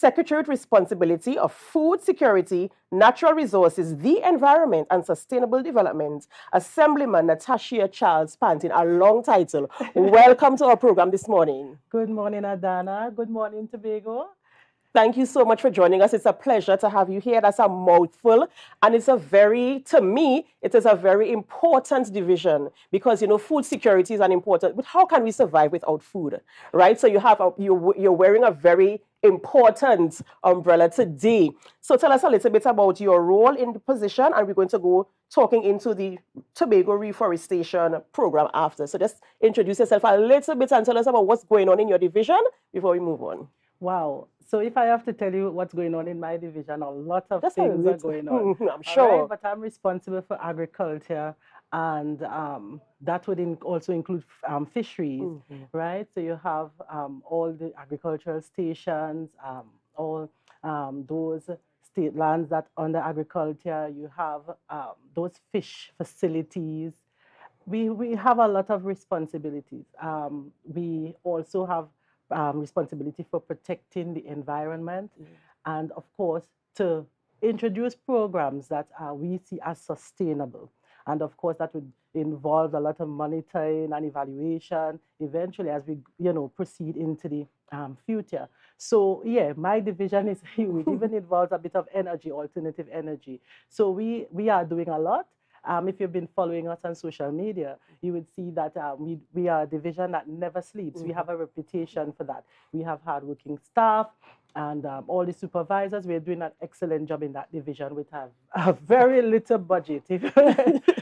Secretary with responsibility of food security, natural resources, the environment, and sustainable development, Assemblyman Natisha Charles-Pantin, a long title. Welcome to our program this morning. Good morning, Adana. Good morning, Tobago. Thank you so much for joining us. It's a pleasure to have you here. That's a mouthful. And it's to me, it is a very important division because, food security is an important, but how can we survive without food, right? So you're wearing a very important umbrella today. So tell us a little bit about your role in the position, and we're going to go talking into the Tobago Reforestation program after. So just introduce yourself a little bit and tell us about what's going on in your division before we move on. Wow. So if I have to tell you what's going on in my division, a lot of things are going on. I'm sure. Right? But I'm responsible for agriculture, and that would also include fisheries, right? So you have all the agricultural stations, all those state lands that under agriculture, you have those fish facilities. We have a lot of responsibilities. We also have responsibility for protecting the environment, and of course to introduce programs that we see as sustainable. And of course that would involve a lot of monitoring and evaluation eventually as we proceed into the future. So yeah, my division is huge. It even involves a bit of energy, alternative energy. So we are doing a lot. If you've been following us on social media, you would see that we are a division that never sleeps. We have a reputation for that. We have hardworking staff and all the supervisors. We're doing an excellent job in that division with a very little budget,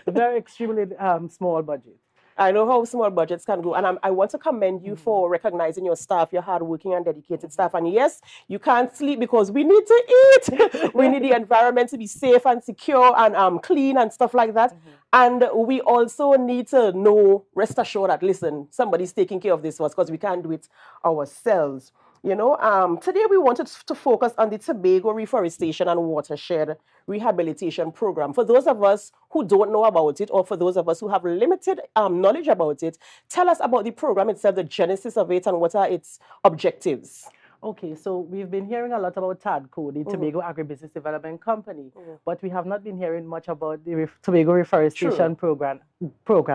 very extremely small budget. I know how small budgets can go, and I want to commend you for recognizing your staff, your hardworking and dedicated staff. And yes, you can't sleep because we need to eat. We need the environment to be safe and secure and clean and stuff like that. And we also need to know, rest assured that, listen, somebody's taking care of this for us because we can't do it ourselves. Today we wanted to focus on the Tobago Reforestation and Watershed Rehabilitation Program. For those of us who don't know about it, or for those of us who have limited knowledge about it, tell us about the program itself, the genesis of it, and what are its objectives. Okay, so we've been hearing a lot about TADCO, the Tobago Agribusiness Development Company, but we have not been hearing much about the Tobago Reforestation program,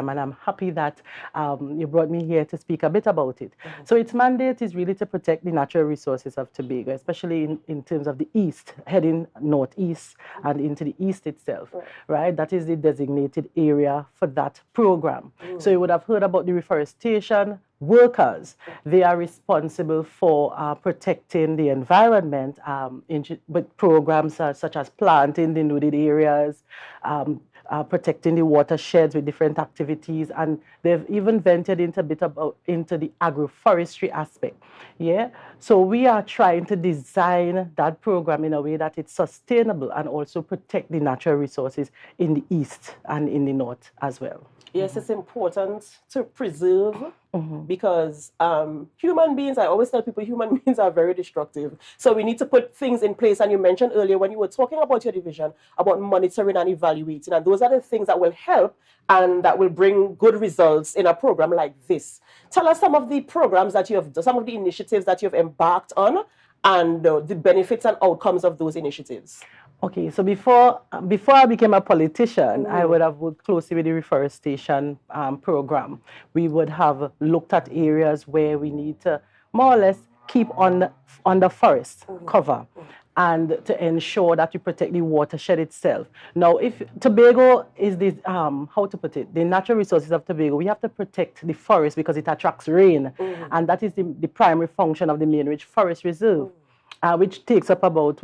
and I'm happy that you brought me here to speak a bit about it. So its mandate is really to protect the natural resources of Tobago, especially in terms of the east, heading northeast and into the east itself, right? That is the designated area for that program. So you would have heard about the reforestation workers. They are responsible for protecting the environment with programs such as planting the nuded areas, protecting the watersheds with different activities, and they've even ventured into a bit into the agroforestry aspect. Yeah, so we are trying to design that program in a way that it's sustainable and also protect the natural resources in the east and in the north as well. Yes, it's important to preserve because human beings, I always tell people, human beings are very destructive. So we need to put things in place. And you mentioned earlier when you were talking about your division, about monitoring and evaluating. And those are the things that will help and that will bring good results in a program like this. Tell us some of the programs that you have, some of the initiatives that you've embarked on and the benefits and outcomes of those initiatives. Okay, so before I became a politician, I would have worked closely with the reforestation program. We would have looked at areas where we need to more or less keep on the forest cover and to ensure that we protect the watershed itself. Now, if Tobago is the, how to put it, the natural resources of Tobago, we have to protect the forest because it attracts rain. And that is the primary function of the Main Ridge Forest Reserve. Which takes up about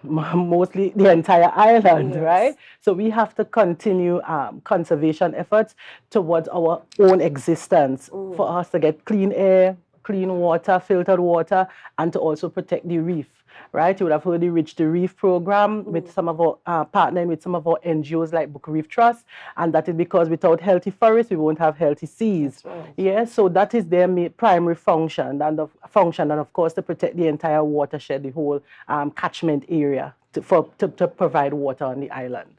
mostly the entire island, right? So we have to continue conservation efforts towards our own existence for us to get clean air, clean water, filtered water, and to also protect the reef. Right, you would have heard the Reach the Reef program with some of our partnering with some of our NGOs like Book Reef Trust, and that is because without healthy forests we won't have healthy seas. Yeah, so that is their primary function, and of course to protect the entire watershed, the whole catchment area to provide water on the island.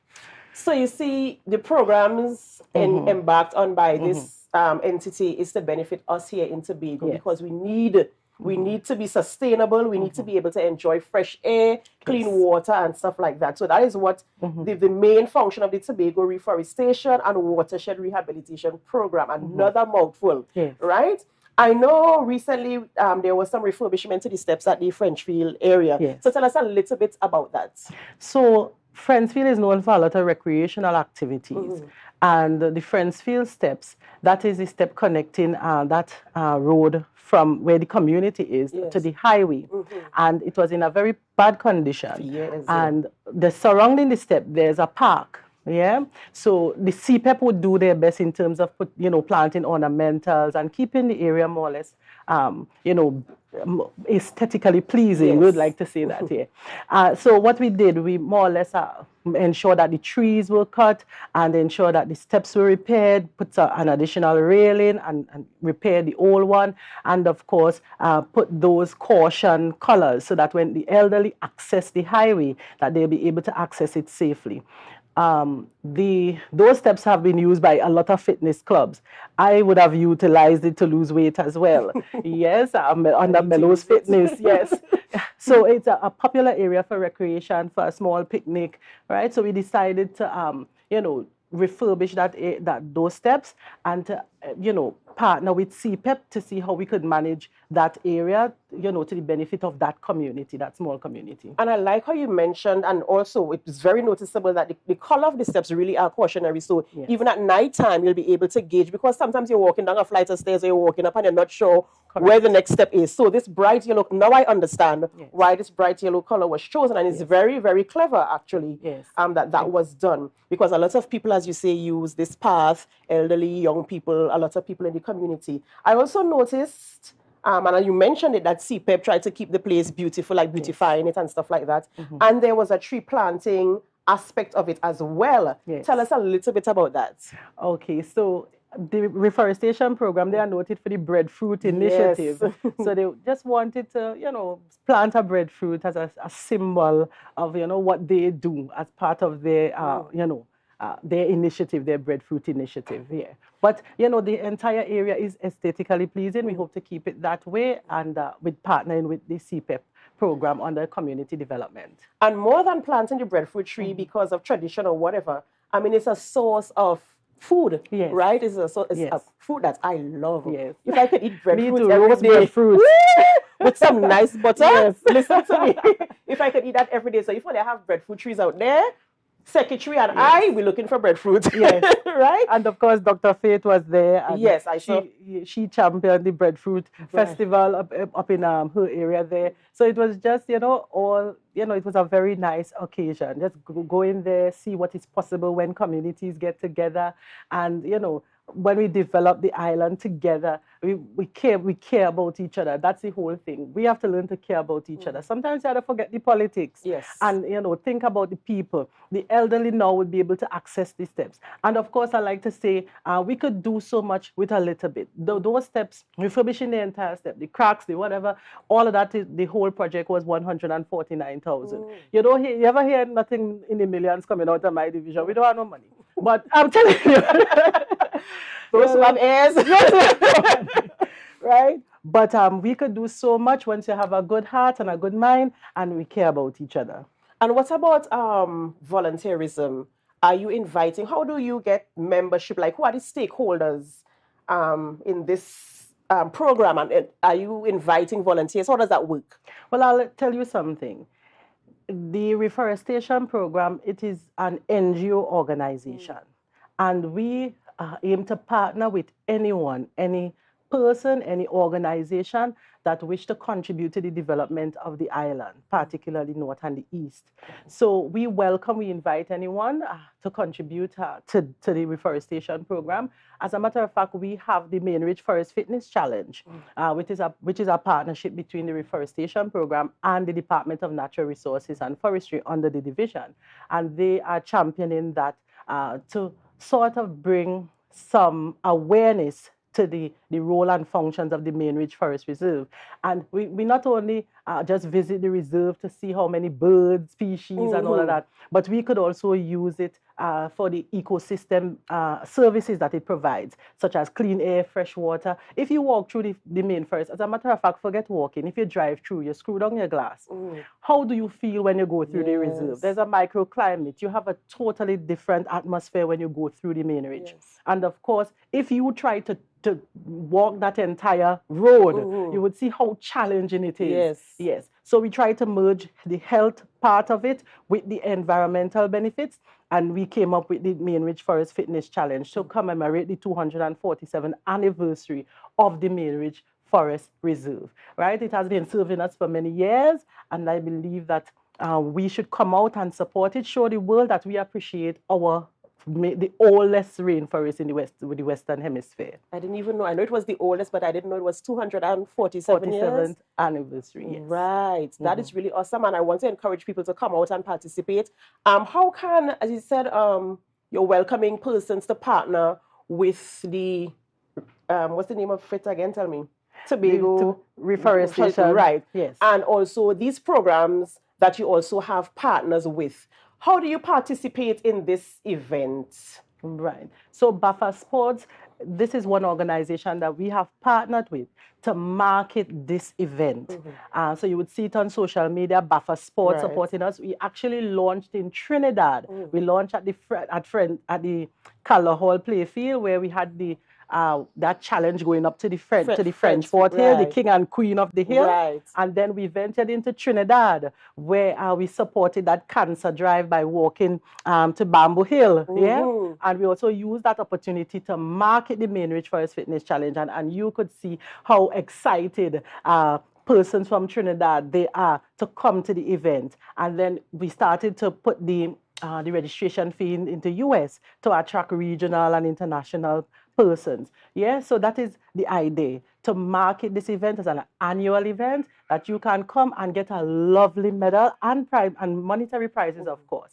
So you see, the programs embarked on by this entity is to benefit us here in Tobago because we need We need to be sustainable. We need to be able to enjoy fresh air, clean water, and stuff like that. So that is what the main function of the Tobago Reforestation and Watershed Rehabilitation Program. Another mouthful, right? I know recently there was some refurbishment to the steps at the Frenchfield area. So tell us a little bit about that. So Friendsfield is known for a lot of recreational activities. And the Friendsfield steps, that is the step connecting that road from where the community is to the highway. And it was in a very bad condition. And the surrounding the step, there's a park. So the CPEP would do their best in terms of planting ornamentals and keeping the area more or less aesthetically pleasing. We would like to say that here. So what we did, we more or less ensure that the trees were cut and ensure that the steps were repaired, put an additional railing and repair the old one, and of course put those caution colors so that when the elderly access the highway, that they'll be able to access it safely. Those steps have been used by a lot of fitness clubs. I would have utilized it to lose weight as well. Under Mellows Fitness, So it's a popular area for recreation, for a small picnic, right? So we decided to, refurbish those steps and to, partner with CPEP to see how we could manage that area, to the benefit of that community, that small community. And I like how you mentioned, and also it was very noticeable that the color of the steps really are cautionary. So even at night time, you'll be able to gauge, because sometimes you're walking down a flight of stairs or you're walking up and you're not sure where the next step is. So this bright yellow, now I understand why this bright yellow color was chosen. And it's very, very clever, actually, that was done. Because a lot of people, as you say, use this path, elderly, young people, a lot of people in the community. I also noticed, and you mentioned it, that CPEP tried to keep the place beautiful, like beautifying it and stuff like that. And there was a tree planting aspect of it as well. Tell us a little bit about that. Okay, so the reforestation program, they are noted for the breadfruit initiative. So they just wanted to, plant a breadfruit as a symbol of, what they do as part of their, their initiative, their breadfruit initiative. But, the entire area is aesthetically pleasing. We hope to keep it that way, and with partnering with the CPEP program under community development. And more than planting the breadfruit tree because of tradition or whatever, I mean, it's a source of food, right? It's a food that I love. If I could eat breadfruit every day, breadfruit with some nice butter, listen to me. If I could eat that every day, so if I have breadfruit trees out there, Secretary and I, we're looking for breadfruit. Right? And of course, Dr. Faith was there. And I saw. She championed the breadfruit festival up in her area there. So it was just, it was a very nice occasion. Just go in there, see what is possible when communities get together. And, when we develop the island together, we care about each other. That's the whole thing. We have to learn to care about each other. Sometimes you have to forget the politics. And, think about the people. The elderly now would be able to access these steps. And of course, I like to say, we could do so much with a little bit. Those steps, refurbishing the entire step, the cracks, the whatever, all of that, the whole project was 149,000. You ever hear nothing in the millions coming out of my division? We don't have no money. But I'm telling you, those who have ears, right? But we could do so much once you have a good heart and a good mind, and we care about each other. And what about volunteerism? Are you inviting? How do you get membership? Like, who are the stakeholders in this program? And are you inviting volunteers? How does that work? Well, I'll tell you something. The Reforestation Program, it is an NGO organization. And we aim to partner with anyone, any person, any organization that wish to contribute to the development of the island, particularly North and the East. So we invite anyone to contribute to the Reforestation Program. As a matter of fact, we have the Mainridge Forest Fitness Challenge, which is a partnership between the Reforestation Program and the Department of Natural Resources and Forestry under the division. And they are championing that to sort of bring some awareness to the the role and functions of the Main Ridge Forest Reserve. And we not only just visit the reserve to see how many birds, species, and all of that, but we could also use it for the ecosystem services that it provides, such as clean air, fresh water. If you walk through the main forest, as a matter of fact, forget walking. If you drive through, you screw down your glass. How do you feel when you go through the reserve? There's a microclimate. You have a totally different atmosphere when you go through the Main Ridge. And of course, if you try to walk that entire road, you would see how challenging it is. Yes. So we try to merge the health part of it with the environmental benefits, and we came up with the Main Ridge Forest Fitness Challenge to commemorate the 247th anniversary of the Main Ridge Forest Reserve. Right? It has been serving us for many years, and I believe that we should come out and support it, show the world that we appreciate the oldest rainforest in the Western Hemisphere. I didn't even know. I know it was the oldest, but I didn't know it was 247 years. 47th anniversary, yes. Right. That is really awesome, and I want to encourage people to come out and participate. How can, as you said, you're welcoming persons to partner with the, what's the name of it again? Tell me. Tobago Reforestation. Right. Yes. And also these programs that you also have partners with. How do you participate in this event? Right. So Buffer Sports, this is one organization that we have partnered with to market this event. So you would see it on social media, Buffer Sports supporting us. We actually launched in Trinidad. We launched at the Color Hall Playfield, where we had that challenge going up to the French Fort Hill, the king and queen of the hill. And then we ventured into Trinidad, where we supported that cancer drive by walking to Bamboo Hill. And we also used that opportunity to market the Main Ridge Forest Fitness Challenge. And you could see how excited persons from Trinidad they are to come to the event. And then we started to put the registration fee into US to attract regional and international persons. So that is the idea, to market this event as an annual event that you can come and get a lovely medal and monetary prizes, of course.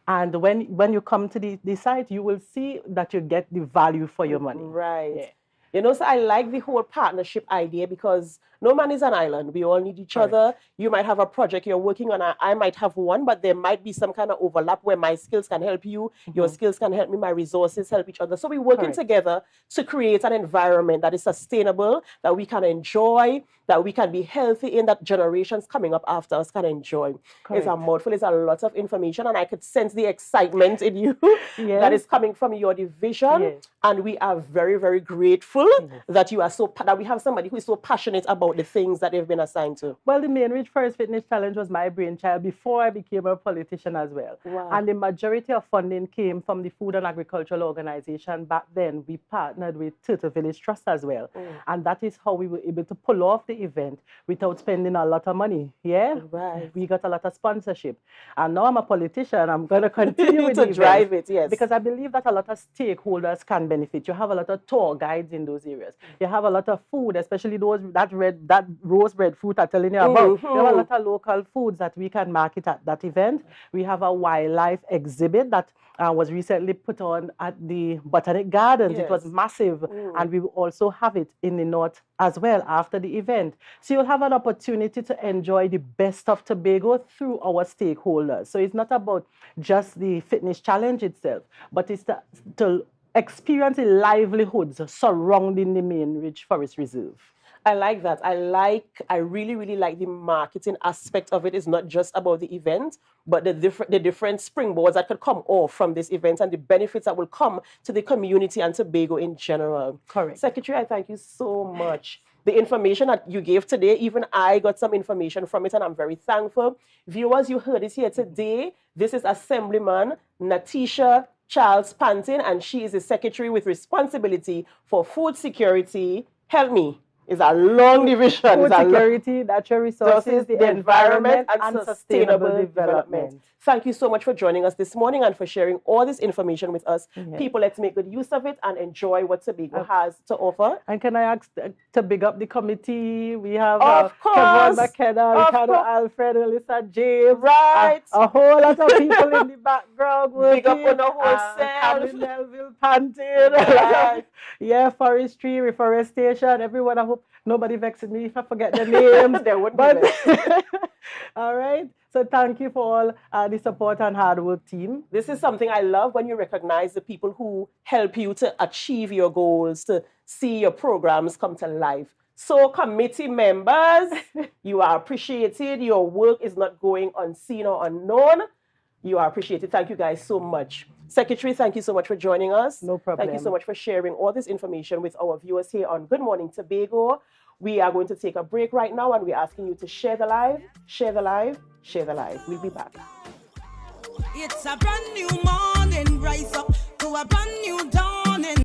And when you come to the site, you will see that you get the value for your money. Right. You know, so I like the whole partnership idea, because no man is an island. We all need each other. You might have a project you're working on. I might have one, but there might be some kind of overlap where my skills can help you. Your skills can help me. My resources help each other. So we're working together to create an environment that is sustainable, that we can enjoy, that we can be healthy in, that generations coming up after us can enjoy. It's a mouthful. It's a lot of information, and I could sense the excitement in you that is coming from your division. And we are very, very grateful that you are that we have somebody who is so passionate about the things that they've been assigned to. Well, the Main Ridge Forest Fitness Challenge was my brainchild before I became a politician as well. And the majority of funding came from the Food and Agricultural Organization. Back then, we partnered with Turtle Village Trust as well. And that is how we were able to pull off the event without spending a lot of money. We got a lot of sponsorship. And now I'm a politician. I'm going to continue with to drive it, because I believe that a lot of stakeholders can benefit. You have a lot of tour guides in those areas. You have a lot of food, especially that rose bread fruit I'm telling you about. We have a lot of local foods that we can market at that event. We have a wildlife exhibit that was recently put on at the Botanic Gardens. It was massive. And we will also have it in the north as well after the event. So you'll have an opportunity to enjoy the best of Tobago through our stakeholders. So it's not about just the fitness challenge itself, but it's to experience the livelihoods surrounding the Main Ridge Forest Reserve. I like that. I really, really like the marketing aspect of it. It's not just about the event, but the different springboards that could come off from this event and the benefits that will come to the community and Tobago in general. Correct. Secretary, I thank you so much. The information that you gave today, even I got some information from it, and I'm very thankful. Viewers, you heard it here today. This is Assemblyman Natisha Charles-Pantin, and she is the Secretary with responsibility for food security. Help me. It's a long division. Food It's a long security, natural resources, the environment, and sustainable development. Thank you so much for joining us this morning and for sharing all this information with us. Yeah. People, let's make good use of it and enjoy what Tobago has to offer. And can I ask to big up the committee? We have Of course. Kevin McKenna, Ricardo course. Alfred, Alyssa James. Right. A whole lot of people in the background working. Big up on the whole self. Melville Pantin. Right. Yeah, forestry, reforestation, everyone. I hope nobody vexes me if I forget the names. There wouldn't be. All right. So thank you for all the support and hard work, team. This is something I love when you recognize the people who help you to achieve your goals, to see your programs come to life. So committee members, you are appreciated. Your work is not going unseen or unknown. You are appreciated. Thank you guys so much. Secretary, thank you so much for joining us. No problem. Thank you so much for sharing all this information with our viewers here on Good Morning Tobago. We are going to take a break right now and we're asking you to share the live, share the live, share the live. We'll be back. It's a brand new morning, rise up to a brand new dawn.